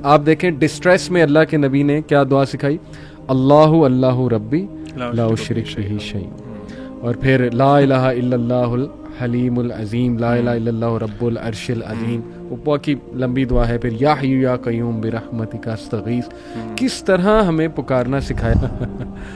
آپ دیکھیں ڈسٹریس میں اللہ کے نبی نے کیا دعا سکھائی، اللہ اللہ ربی لا اشرک بہ شیئا، اور پھر لا الہ الا اللہ الحلیم العظیم، لا الہ الا اللہ رب العرش العظیم، وہ بہت کی لمبی دعا ہے. پھر یا حی یا قیوم برحمتک استغیث. کس طرح ہمیں پکارنا سکھایا.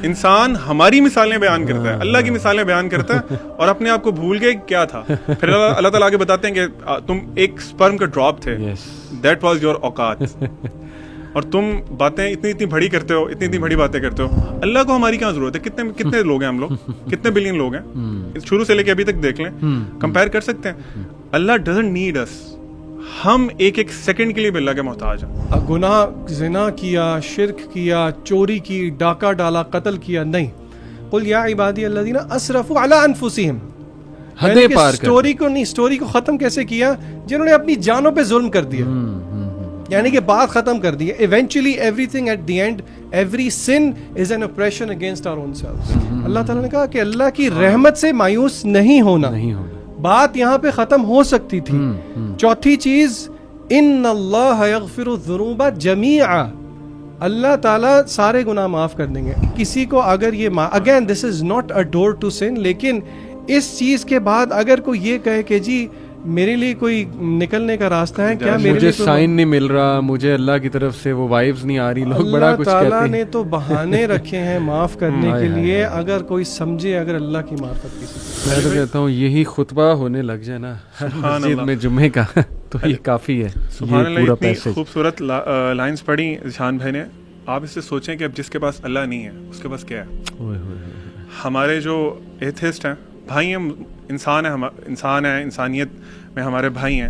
انسان ہماری مثالیں بیان کرتا ہے، اللہ کی مثالیں بیان کرتا ہے اور اپنے آپ کو بھول گئے کیا تھا. پھر اللہ تعالیٰ آگے بتاتے ہیں کہ تم ایک سپرم کا ڈراپ تھے، دیٹ واز یور اوقات، اور تم باتیں اتنی بڑی کرتے ہو، اتنی بڑی باتیں کرتے ہو. اللہ کو ہماری کیا ضرورت ہے؟ کتنے لوگ ہیں ہم لوگ، کتنے بلین لوگ ہیں، شروع سے لے کے ابھی تک دیکھ لیں، کمپیئر کر سکتے ہیں. اللہ ڈزنٹ نیڈ اس. ہم ایک سیکنڈ کے لیے بھی اللہ کے محتاج ہیں. گناہ زنا کیا، شرک کیا، چوری کی، ڈاکہ ڈالا، قتل کیا، نہیں. قل یا عبادی الذین اسرفوا علی انفسہم. حدیں پار کر. سٹوری کو ختم کیسے کیا؟ جنہوں نے اپنی جانوں پہ ظلم کر دیا، یعنی کہ بات ختم کر دی. Eventually everything at the end, every sin is an oppression against our own selves. اللہ تعالیٰ نے کہا کہ اللہ کی رحمت سے مایوس نہیں ہونا. بات یہاں پہ ختم ہو سکتی تھی. چوتھی چیز، ان اللہ یغفر الذنوب جمیعا. اللہ تعالیٰ سارے گناہ معاف کر دیں گے. کسی کو اگر یہ again this is not a door to sin, لیکن اس چیز کے بعد اگر کوئی یہ کہے کہ جی میرے لیے کوئی نکلنے کا راستہ ہے کیا، مجھے سائن نہیں مل رہا، مجھے اللہ کی طرف سے وہ وائبز نہیں آ رہی، لوگ بڑا کچھ کہتے ہیں. اللہ تعالیٰ نے تو بہانے رکھے ہیں معاف کرنے کے لیے. اگر کوئی سمجھے اگر اللہ کی معرفت کسی، میں تو کہتا ہوں یہی خطبہ ہونے لگ جائے نا ہر مسجد میں جمعے کا تو یہ کافی ہے. سبحان اللہ. اتنی خوبصورت لائنز پڑھی ذیشان بھائی نے. آپ اس سے سوچیں کہ اب جس کے پاس اللہ نہیں ہے اس کے پاس کیا ہے. ہمارے جو ایتھسٹ ہیں بھائی ہیں، انسان ہیں، انسانیت میں ہمارے بھائی ہیں،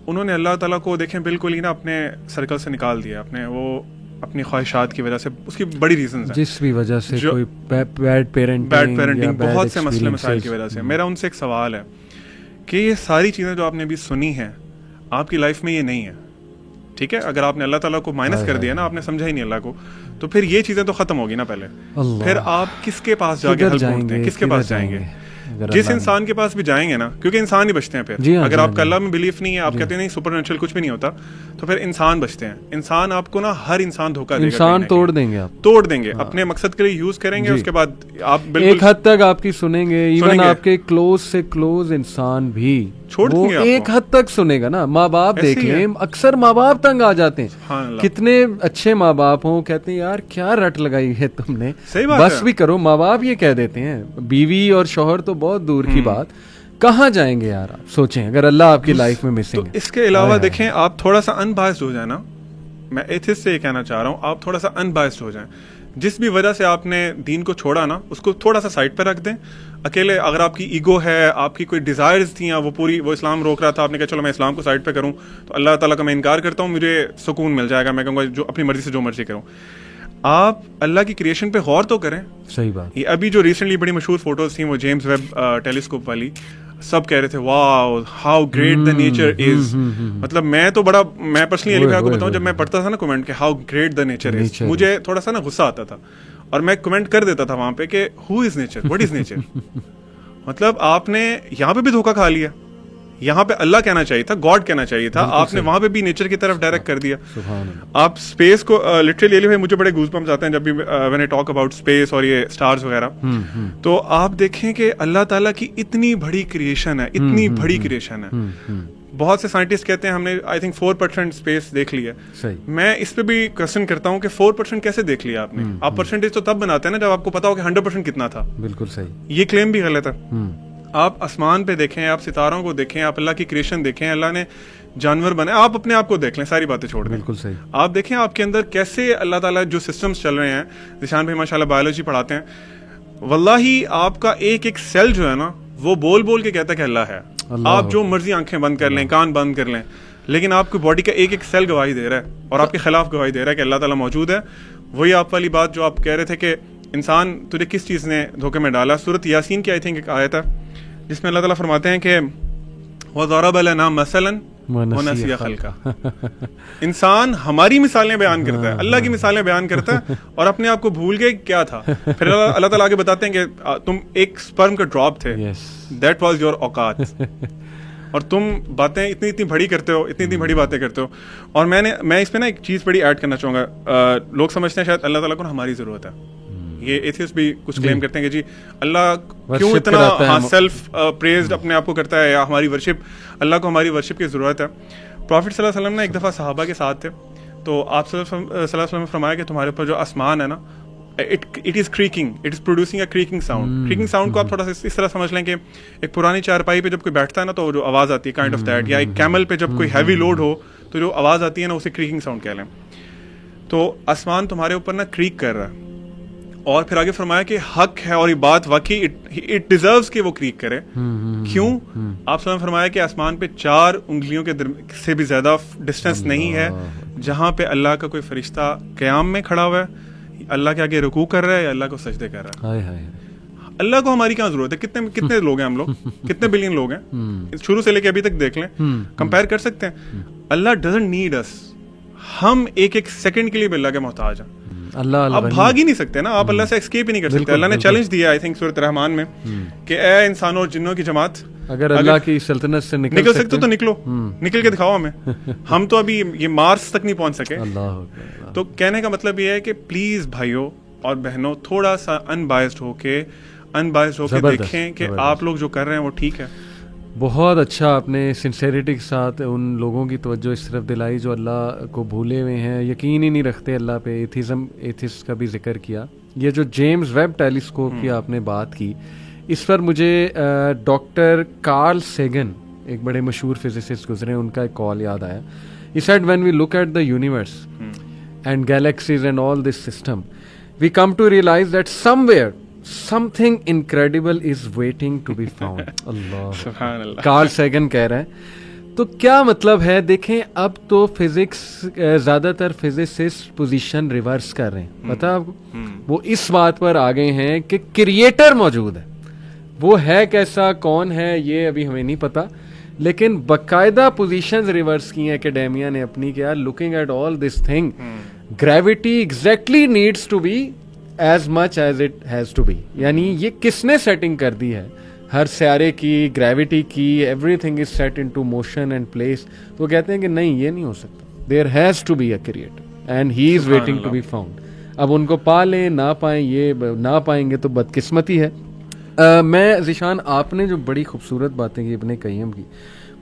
انہوں نے اللہ تعالیٰ کو دیکھیں بالکل ہی نا اپنے سرکل سے نکال دیا، اپنی خواہشات کی وجہ سے. اس کی بڑی ریزنز ہیں، جس بھی وجہ سے کوئی بیڈ پیرنٹنگ، بہت سے مسئلے مسائل کی وجہ سے. میرا ان سے ایک سوال ہے کہ یہ ساری چیزیں جو آپ نے ابھی سنی ہیں آپ کی لائف میں یہ نہیں ہے، ٹھیک ہے؟ اگر آپ نے اللہ تعالیٰ کو مائنس کر دیا نا، آپ نے سمجھا ہی نہیں اللہ کو، تو پھر یہ چیزیں تو ختم ہوگی نا پہلے. پھر آپ کس کے پاس جا کے ہیلپ ڈھونڈتے ہیں؟ کس کے پاس جائیں گے؟ جس انسان کے پاس بھی جائیں گے نا، کیونکہ انسان ہی بچتے ہیں پھر. اگر آپ کا اللہ میں بلیف نہیں ہے، آپ کہتے ہیں نہیں سپر نیچرل کچھ بھی نہیں ہوتا، تو پھر انسان بچتے ہیں. انسان آپ کو نا ہر انسان دھوکہ دے گا، انسان توڑ دیں گے، آپ توڑ دیں گے، اپنے مقصد کے لیے یوز کریں گے. اس کے بعد آپ بالکل ایک حد تک آپ کی سنیں گے، ایون آپ کے کلوز سے کلوز انسان بھی چھوڑ دیں گے. ایک حد تک سنے گا نا. ماں باپ دیکھ لیں، اکثر ماں باپ تنگ آ جاتے ہیں. کتنے اچھے ماں باپ ہوں، کہتے ہیں یار کیا رٹ لگائی ہے تم نے، بس بھی کرو. ماں باپ یہ کہہ دیتے ہیں. بیوی اور شوہر تو بہت دور کی بات، کہاں جائیں گے یار؟ آپ سوچیں اگر اللہ آپ کی لائف میں مسنگ ہے. اس کے علاوہ دیکھیں، آپ تھوڑا سا ان بائسڈ ہو جائیں نا. میں ایتھسٹ سے یہ کہنا چاہ رہا ہوں، آپ تھوڑا سا ان بائسڈ ہو جائیں. جس بھی وجہ سے آپ نے دین کو چھوڑا نا، اس کو تھوڑا سا سائڈ پہ رکھ دیں. اکیلے اگر آپ کی ایگو ہے، آپ کی کوئی ڈیزائرز تھیں، وہ اسلام روک رہا تھا، آپ نے کہا چلو میں اسلام کو سائڈ پہ کروں تو اللہ تعالیٰ کا میں انکار کرتا ہوں، مجھے سکون مل جائے گا، میں کہوں گا جو اپنی مرضی سے جو مرضی کروں. آپ اللہ کی کریشن پہ غور تو کریں. صحیح بات. یہ ابھی جو ریسنٹلی بڑی مشہور فوٹوز تھیں وہ جیمز ویب ٹیلیسکوپ والی، سب کہہ رہے تھے wow how great the nature is. مطلب میں پرسنلی علی بھائی کو بتاؤں، جب میں پڑھتا تھا نا کمنٹ کہ ہاؤ گریٹ دا نیچر از، مجھے تھوڑا سا نا غصہ آتا تھا اور میں کمنٹ کر دیتا تھا وہاں پہ کہ who is nature, what is nature. مطلب آپ نے یہاں پہ بھی دھوکہ کھا لیا. یہاں پہ اللہ کہنا چاہیے تھا، گاڈ کہنا چاہیے تھا، آپ نے وہاں پہ بھی نیچر کی طرف ڈائریکٹ کر دیا. آپ اسپیس کو لٹرلی علی بھائی مجھے بڑے گوز بمپس آتے ہیں جب بھی when I talk about space اور یہ اسٹارز وغیرہ. تو آپ دیکھیں کہ اللہ تعالیٰ کی اتنی بڑی کریشن ہے، اتنی بڑی کریشن ہے. بہت سے سائنٹسٹ کہتے ہیں ہم نے آئی تھنک 4% اسپیس دیکھ لی ہے. میں اس پہ بھی کوشچن کرتا ہوں کہ 4% کیسے دیکھ لیا آپ نے؟ آپ پرسنٹیج تو تب بناتے ہیں نا جب آپ کو پتا ہو کہ 100% کتنا تھا. بالکل صحیح. یہ کلیم بھی غلط ہے. آپ آسمان پہ دیکھیں، آپ ستاروں کو دیکھیں، آپ اللہ کی کریشن دیکھیں، اللہ نے جانور بنائے، آپ اپنے آپ کو دیکھ لیں، ساری باتیں چھوڑ دیں. بالکل صحیح. آپ دیکھیں آپ کے اندر کیسے اللہ تعالیٰ جو سسٹمز چل رہے ہیں. ذیشان بھائی ماشاء اللہ بایولوجی پڑھاتے ہیں. واللہ آپ کا ایک سیل جو ہے نا وہ بول بول کے کہتا ہے کہ اللہ ہے. آپ جو مرضی آنکھیں بند کر لیں، کان بند کر لیں، لیکن آپ کی باڈی کا ایک سیل گواہی دے رہا ہے اور آپ کے خلاف گواہی دے رہا ہے کہ اللہ تعالیٰ موجود ہے. وہی آپ والی بات جو آپ کہہ رہے تھے کہ انسان تجھے کس چیز نے دھوکے میں ڈالا. سورۃ یاسین کی آئی تھنک ایک آیت ہے جس میں اللہ تعالیٰ فرماتے ہیں کہ وَضَرَبَ لَنَا مَثَلًا وَنَسِيَ خَلْقَهُ. انسان ہماری مثالیں بیان کرتا ہے، اللہ کی مثالیں بیان کرتا ہے اور اپنے آپ کو بھول گئے کیا تھا. پھر اللہ تعالیٰ آگے بتاتے ہیں کہ تم ایک سپرم کا ڈراپ تھے، دیٹ واز یور اوقات. اور تم باتیں اتنی بڑی کرتے ہو, اتنی بڑی باتیں کرتے ہو. اور میں اس پہ نا ایک چیز بڑی ایڈ کرنا چاہوں گا. لوگ سمجھتے ہیں شاید اللہ تعالیٰ کو ہماری ضرورت ہے. یہ ایتھیسٹ بھی کچھ کلیم کرتے ہیں کہ جی اللہ کیوں اتنا سیلف پریزڈ اپنے آپ کو کرتا ہے, یا ہماری ورشپ, اللہ کو ہماری ورشپ کی ضرورت ہے. پروفٹ صلی اللہ علیہ وسلم نے ایک دفعہ صحابہ کے ساتھ تھے, تو آپ صلی اللہ علیہ وسلم نے فرمایا کہ تمہارے اوپر جو آسمان ہے نا, it is creaking, it is producing a creaking sound. creaking sound کو آپ تھوڑا سا اس طرح سمجھ لیں کہ ایک پرانی چارپائی پہ جب کوئی بیٹھتا ہے نا تو جو آواز آتی ہے کائنڈ آف دیٹ, یا ایک کیمل پہ جب کوئی ہیوی لوڈ ہو تو جو آواز آتی ہے نا اسے creaking sound کہہ لیں. تو آسمان تمہارے اوپر نا کریک کر رہا ہے, اور پھر آگے فرمایا کہ حق ہے اور یہ بات واقعی اٹ ڈیزروز کہ وہ کریک کرے. کیوں؟ آپ نے فرمایا کہ آسمان پہ 4 انگلیوں کے سے بھی زیادہ ڈسٹینس نہیں ہے جہاں پہ اللہ کا کوئی فرشتہ قیام میں کھڑا ہوا ہے, اللہ کے آگے رکوع کر رہا ہے, یا اللہ کو سجدے کر رہا ہے. اللہ کو ہماری کہاں ضرورت ہے؟ کتنے لوگ ہیں ہم لوگ, کتنے بلین لوگ ہیں, شروع سے لے کے ابھی تک دیکھ لیں, کمپیئر کر سکتے ہیں. اللہ ڈزنٹ نیڈ اس. ہم ایک سیکنڈ کے لیے بھی اللہ کے محتاج ہیں. اللہ آپ بھاگ ہی نہیں سکتے نا, آپ اللہ سے ایسکیپ ہی نہیں کر سکتے. اللہ نے چیلنج دیا آئی تھنک سورۃ الرحمان میں کہ اے انسانوں اور جنوں کی جماعت, اگر اللہ کی سلطنت سے نکل سکتے تو نکلو, نکل کے دکھاؤ ہمیں. ہم تو ابھی یہ مارس تک نہیں پہنچ سکے. تو کہنے کا مطلب یہ ہے کہ پلیز بھائیوں اور بہنوں تھوڑا سا ان بائسڈ ہو کے دیکھیں کہ آپ لوگ جو کر رہے ہیں وہ ٹھیک ہے. بہت اچھا آپ نے سنسیریٹی کے ساتھ ان لوگوں کی توجہ اس طرف دلائی جو اللہ کو بھولے ہوئے ہیں, یقین ہی نہیں رکھتے اللہ پہ. ایتھسٹ کا بھی ذکر کیا. یہ جو جیمز ویب ٹیلیسکوپ کی آپ نے بات کی, اس پر مجھے ڈاکٹر کارل سیگن, ایک بڑے مشہور فزسسٹ گزرے, ان کا ایک کال یاد آیا. He said when we look at the universe and galaxies and all this system, we come to realize that somewhere something incredible is waiting to be found. سبحان اللہ. Karl Sagan کہہ رہے ہیں. تو کیا مطلب ہے؟ دیکھیں اب تو فزکس زیادہ تر فزسسٹ پوزیشن ریورس کر رہے ہیں. پتہ آپ کو, وہ اس بات پر آ گئے ہیں کہ کریٹر موجود ہے. وہ ہے کیسا, کون ہے, یہ ابھی ہمیں نہیں پتا, لیکن باقاعدہ پوزیشنز ریورس کی ہیں اکیڈیمیا نے اپنی, کہ looking at all this thing, gravity exactly needs to be as much as it has to be. یعنی یہ کس نے سیٹنگ کر دی ہے ہر سیارے کی گریوٹی کی, everything is set into motion and place. تو کہتے ہیں کہ نہیں, یہ نہیں ہو سکتا, there has to be a creator and he is waiting to be found. اب ان کو پا لیں نہ پائیں, یہ نہ پائیں گے تو بدقسمتی ہے. میں ذیشان, آپ نے جو بڑی خوبصورت باتیں کی ابن قیم کی,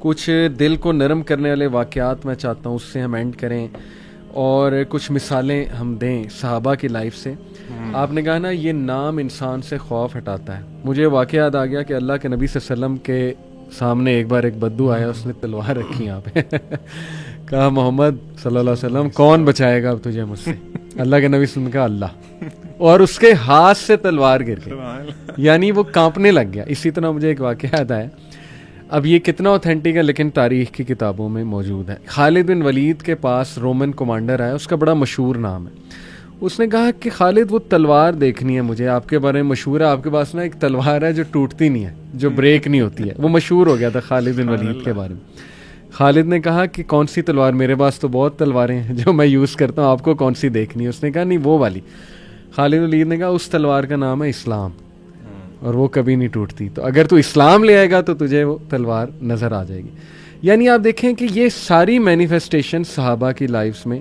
کچھ دل کو نرم کرنے والے واقعات میں چاہتا ہوں اس سے ہم اینڈ کریں, اور کچھ مثالیں ہم دیں صحابہ کی لائف سے. آپ نے کہا نا یہ نام انسان سے خوف ہٹاتا ہے. مجھے واقعہ یاد آ گیا کہ اللہ کے نبی صلی اللہ علیہ وسلم کے سامنے ایک بار ایک بدو آیا, اس نے تلوار رکھی یہاں پہ, کہا محمد صلی اللہ علیہ وسلم کون بچائے گا اب تجھے مجھ سے؟ اللہ کے نبی صلی اللہ علیہ وسلم نے کہا اللہ, اور اس کے ہاتھ سے تلوار گر گئی, یعنی وہ کانپنے لگ گیا. اسی طرح مجھے ایک واقعہ یاد آیا, اب یہ کتنا اوتھینٹک ہے لیکن تاریخ کی کتابوں میں موجود ہے. خالد بن ولید کے پاس رومن کمانڈر آیا, اس کا بڑا مشہور نام ہے. اس نے کہا کہ خالد وہ تلوار دیکھنی ہے مجھے, آپ کے بارے میں مشہور ہے, آپ کے پاس نا ایک تلوار ہے جو ٹوٹتی نہیں ہے, جو بریک نہیں ہوتی ہے. وہ مشہور ہو گیا تھا خالد بن ولید کے بارے میں. خالد نے کہا کہ کون سی تلوار؟ میرے پاس تو بہت تلواریں ہیں جو میں یوز کرتا ہوں, آپ کو کون سی دیکھنی ہے؟ اس نے کہا نہیں وہ والی. خالد ولید نے کہا اس تلوار کا نام ہے اسلام, اور وہ کبھی نہیں ٹوٹتی, تو اگر تو اسلام لے آئے گا تو تجھے وہ تلوار نظر آ جائے گی. یعنی آپ دیکھیں کہ یہ ساری مینیفیسٹیشن صحابہ کی لائفز میں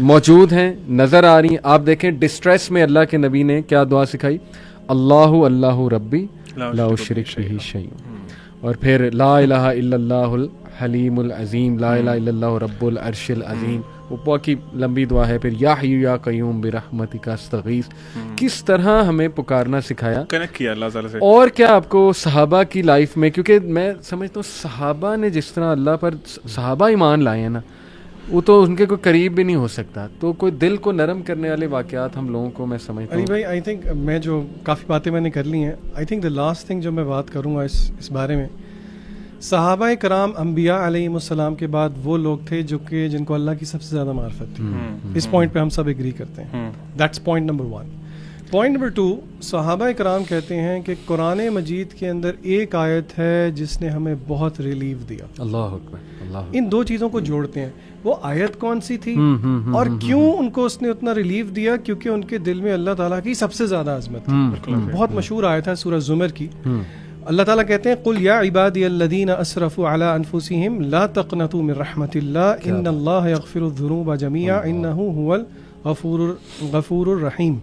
موجود ہیں, نظر آ رہی ہیں. آپ دیکھیں ڈسٹریس میں اللہ کے نبی نے کیا دعا سکھائی, اللہ ربی لا اشرک بہ شیئا, اور پھر لا الہ الا اللہ الحلیم العظیم, لا الہ الا اللہ رب العرش العظیم. وہ بہت کی لمبی دعا ہے. پھر یا حی یا قیوم برحمتک استغیث. کس طرح ہمیں پکارنا سکھایا, کنیکٹ کیا اللہ تعالی سے. اور کیا آپ کو صحابہ کی لائف میں, کیونکہ میں سمجھتا ہوں صحابہ نے جس طرح اللہ پر صحابہ ایمان لائے ہیں نا, وہ تو ان کے کوئی قریب بھی نہیں ہو سکتا. تو کوئی دل کو نرم کرنے والے واقعات ہم لوگوں کو, میں سمجھتا ہوں. علی بھائی آئی تھنک میں جو کافی باتیں میں نے کر لی ہیں, I think the last thing جو میں بات کروں گا اس بارے میں, صحابہ کرام انبیاء علیہم السلام کے بعد وہ لوگ تھے جو کہ جن کو اللہ کی سب سے زیادہ معرفت تھی. اس پوائنٹ پہ ہم سب ایگری کرتے ہیں. That's point number 1. Point number 2, صحابہ کرام کہتے ہیں کہ قرآن مجید کے اندر ایک آیت ہے جس نے ہمیں بہت ریلیف دیا. اللہ اکبر, اللہ. ان دو چیزوں کو جوڑتے ہیں. وہ آیت کون سی تھی اور کیوں ان کو اس نے اتنا ریلیف دیا؟ کیونکہ ان کے دل میں اللہ تعالیٰ کی سب سے زیادہ عظمت تھی. بہت مشہور آیت ہے سورہ زمر کی, اللہ تعالیٰ کہتے ہیں قل یا عبادی الذین اسرفوا علی انفسہم لا تقنطوا من رحمت اللہ ان اللہ یغفر الذنوب جميعا انہ هو الغفور الرحیم.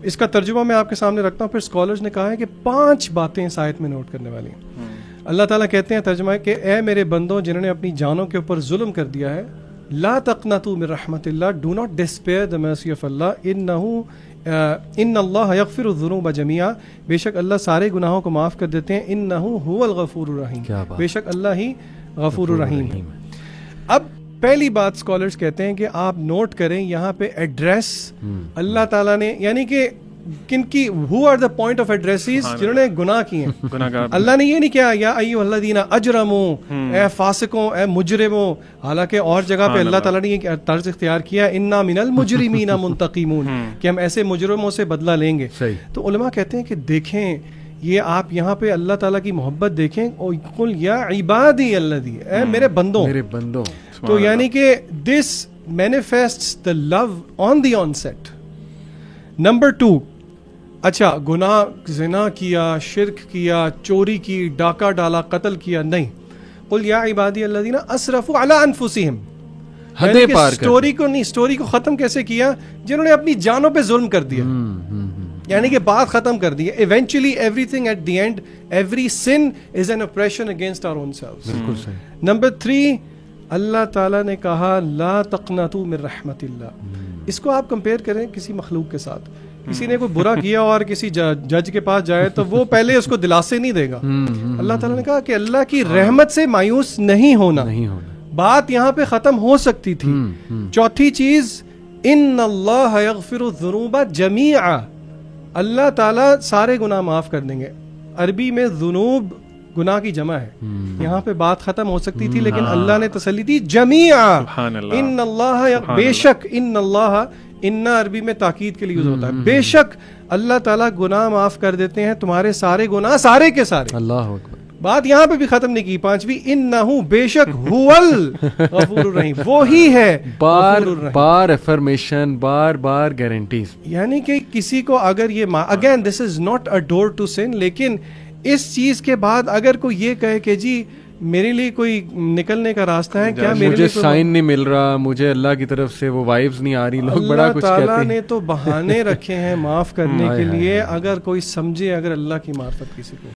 اس کا ترجمہ میں آپ کے سامنے رکھتا ہوں. پھر اسکالرز نے کہا ہے کہ 5 باتیں اس آیت میں نوٹ کرنے والی ہیں. اللہ تعالیٰ کہتے ہیں ترجمہ ہے کہ اے میرے بندوں جنہوں نے اپنی جانوں کے اوپر ظلم کر دیا ہے, لا تقنطوا من رحمت اللہ, do not despair the mercy of اللہ, ان اللہ یغفر الذنوب جميعا, بے شک اللہ سارے گناہوں کو معاف کر دیتے ہیں, انہ هو الغفور الرحیم, بے شک اللہ ہی غفور الرحیم ہے. اب پہلی بات اسکالرز کہتے ہیں کہ آپ نوٹ کریں یہاں پہ ایڈریس اللہ تعالیٰ نے, یعنی کہ کن کی, who are the point of addresses, جنہوں نے گناہ کیے ہیں. اللہ نے یہ نہیں کہا یا ایھا الذین اجرموا, اے فاسقوں, اے مجرموں, حالانکہ اور جگہ پہ اللہ تعالیٰ نے یہ طرز اختیار کیا انا من المجرمین منتقمون, کہ ہم ایسے مجرموں سے بدلہ لیں گے. تو علماء کہتے ہیں کہ دیکھیں یہ آپ یہاں پہ اللہ تعالیٰ کی محبت دیکھیں, قل یا عبادی الذی, اے میرے بندوں, تو یعنی کہ دس مینیفیسٹس دا لو آن دی آن سیٹ. نمبر 2, اچھا گناہ, زنا کیا, شرک کیا, چوری کی, ڈاکہ ڈالا, قتل کیا, نہیں. قل یا عبادی الذین اسرفوا علی انفسہم, حدیں پار کر, سٹوری کو نہیں, سٹوری کو ختم کیسے کیا, جنہوں نے اپنی جانوں پہ ظلم کر دیا, یعنی کہ بات ختم کر دی. Eventually everything at the end, every sin is an oppression against our own selves. بالکل صحیح. نمبر 3, اللہ تعالیٰ نے کہا لا تقنطوا من رحمت اللہ. اس کو آپ کمپیئر کریں کسی مخلوق کے ساتھ, کسی نے کوئی برا کیا اور کسی جج کے پاس جائے تو وہ پہلے اس کو دلاسے نہیں دے گا. اللہ تعالیٰ نے کہا کہ اللہ کی رحمت سے مایوس نہیں ہونا. بات یہاں پہ ختم ہو سکتی تھی. چوتھی چیز, ان اللہ یغفر الذنوب جمیعا, اللہ تعالیٰ سارے گناہ معاف کر دیں گے. عربی میں ذنوب گناہ کی جمع ہے, یہاں پہ بات ختم ہو سکتی تھی لیکن اللہ نے تسلی دی جمیعا, ان اللہ, بے شک, ان اللہ, ان عربی میں تاکید کے لیے یوز ہوتا ہے, بے شک اللہ تعالیٰ گناہ معاف کر دیتے ہیں تمہارے سارے گناہ, سارے کے سارے. اللہ اکبر. بات یہاں پہ بھی ختم نہیں کی. 5ویں, انہ, بے شک, هو الغفور الرحیم, وہی ہے. بار افرمیشن, بار بار گارنٹیز, یعنی کہ کسی کو اگر یہ, again this is not a door to sin, لیکن اس چیز کے بعد اگر کوئی یہ کہے کہ جی میرے لیے کوئی نکلنے کا راستہ ہے کیا, مجھے سائن نہیں مل رہا, مجھے اللہ کی طرف سے وہ وائبز نہیں آ رہی, لوگ بڑا کچھ کہتے ہیں. اللہ تعالیٰ نے تو بہانے رکھے ہیں معاف کرنے کے لیے, اگر کوئی سمجھے, اگر اللہ کی معرفت کسی کو